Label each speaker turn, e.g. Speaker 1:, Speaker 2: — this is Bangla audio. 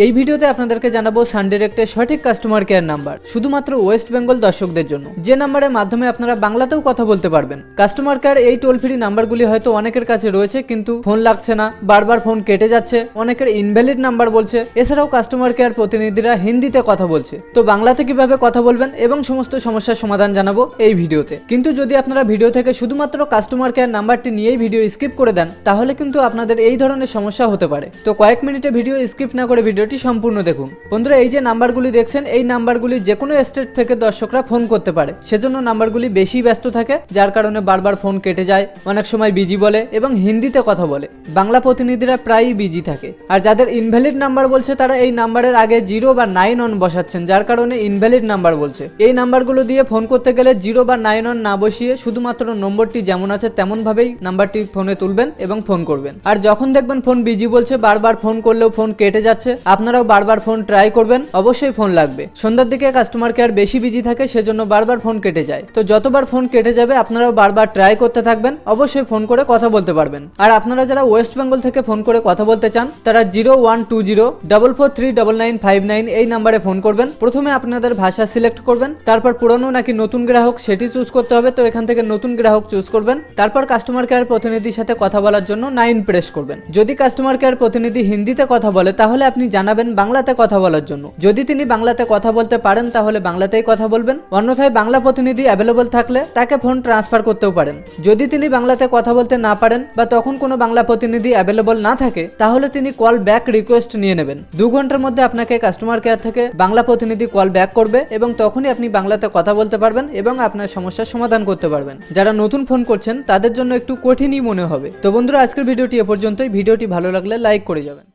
Speaker 1: এই ভিডিওতে আপনাদেরকে জানাবো সান ডাইরেক্টের সঠিক কাস্টমার কেয়ার নাম্বার, শুধুমাত্র ওয়েস্ট বেঙ্গল দর্শকদের জন্য, যে নাম্বারের মাধ্যমে আপনারা বাংলাতেও কথা বলতে পারবেন। কাস্টমার কেয়ার এই টোল ফ্রি নাম্বারগুলি হয়তো অনেকের কাছে রয়েছে, কিন্তু ফোন লাগছে না, বারবার ফোন কেটে যাচ্ছে, অনেকের ইনভ্যালিড নাম্বার বলছে। এছাড়াও কাস্টমার কেয়ার প্রতিনিধিরা হিন্দিতে কথা বলছে। তো বাংলাতে কিভাবে কথা বলবেন এবং সমস্ত সমস্যার সমাধান জানাবো এই ভিডিওতে। কিন্তু যদি আপনারা ভিডিও থেকে শুধুমাত্র কাস্টমার কেয়ার নাম্বারটি নিয়েই ভিডিও স্কিপ করে দেন, তাহলে কিন্তু আপনাদের এই ধরনের সমস্যা হতে পারে। তো কয়েক মিনিটে ভিডিও স্কিপ না করে ভিডিওটি সম্পূর্ণ দেখুন। বন্ধুরা, এই যে নাম্বারগুলি দেখছেন, এই নাম্বারগুলি যে কোনো স্টেট থেকে দর্শকরা ফোন করতে পারে, সেজন্য নাম্বারগুলি বেশি ব্যস্ত থাকে, যার কারণে বারবার ফোন কেটে যায়, অনেক সময় বিজি বলে এবং হিন্দিতে কথা বলে। বাংলা প্রতিনিধিরা প্রায়ই বিজি থাকে। আর যাদের ইনভ্যালিড নাম্বার বলছে, তারা এই নাম্বারের আগে 0 বা 9 অন বসাচ্ছেন, যার কারণে ইনভ্যালিড নাম্বার বলছে। এই নাম্বারগুলো দিয়ে ফোন করতে গেলে 0 বা 9 অন না বসিয়ে শুধুমাত্র নম্বরটি যেমন আছে তেমন ভাবেই নাম্বারটি ফোনে তুলবেন এবং ফোন করবেন। আর যখন দেখবেন ফোন বিজি বলছে, বারবার ফোন করলেও ফোন কেটে যাচ্ছে, আপনারাও বারবার ফোন ট্রাই করবেন, অবশ্যই ফোন লাগবে। সন্ধ্যার দিকে কাস্টমার কেয়ার বেশি বিজি থাকে, সেজন্য বারবার ফোন কেটে যায়। তো যতবার ফোন কেটে যাবে আপনারাও বারবার ট্রাই করতে থাকবেন, অবশ্যই ফোন করে কথা বলতে পারবেন। আর আপনারা যারা ওয়েস্ট বেঙ্গল থেকে ফোন করে কথা বলতে চান, তারা 0120443959 এই নাম্বারে ফোন করবেন। প্রথমে আপনাদের ভাষা সিলেক্ট করবেন, তারপর পুরনো নাকি নতুন গ্রাহক সেটি চুজ করতে হবে। তো এখান থেকে নতুন গ্রাহক চুজ করবেন, তারপর কাস্টমার কেয়ার প্রতিনিধির সাথে কথা বলার জন্য 9 প্রেস করবেন। যদি কাস্টমার কেয়ার প্রতিনিধি হিন্দিতে কথা বলে, তাহলে আপনি জানাবেন বাংলাতে কথা বলার জন্য। যদি তিনি বাংলাতে কথা বলতে পারেন, তাহলে বাংলাতেই কথা বলবেন। অন্যথায় বাংলা প্রতিনিধি অ্যাভেলেবল থাকলে তাকে ফোন ট্রান্সফার করতেও পারেন। যদি তিনি বাংলাতে কথা বলতে না পারেন বা তখন কোনো বাংলা প্রতিনিধি অ্যাভেলেবল না থাকে, তাহলে তিনি কল ব্যাক রিকোয়েস্ট নিয়ে নেবেন। 2 ঘন্টার মধ্যে আপনাকে কাস্টমার কেয়ার থেকে বাংলা প্রতিনিধি কল ব্যাক করবে এবং তখনই আপনি বাংলাতে কথা বলতে পারবেন এবং আপনার সমস্যার সমাধান করতে পারবেন। যারা নতুন ফোন করছেন তাদের জন্য একটু কঠিনই মনে হবে। তো বন্ধুরা, আজকের ভিডিওটি এ পর্যন্তই। ভিডিওটি ভালো লাগলে লাইক করে যাবেন।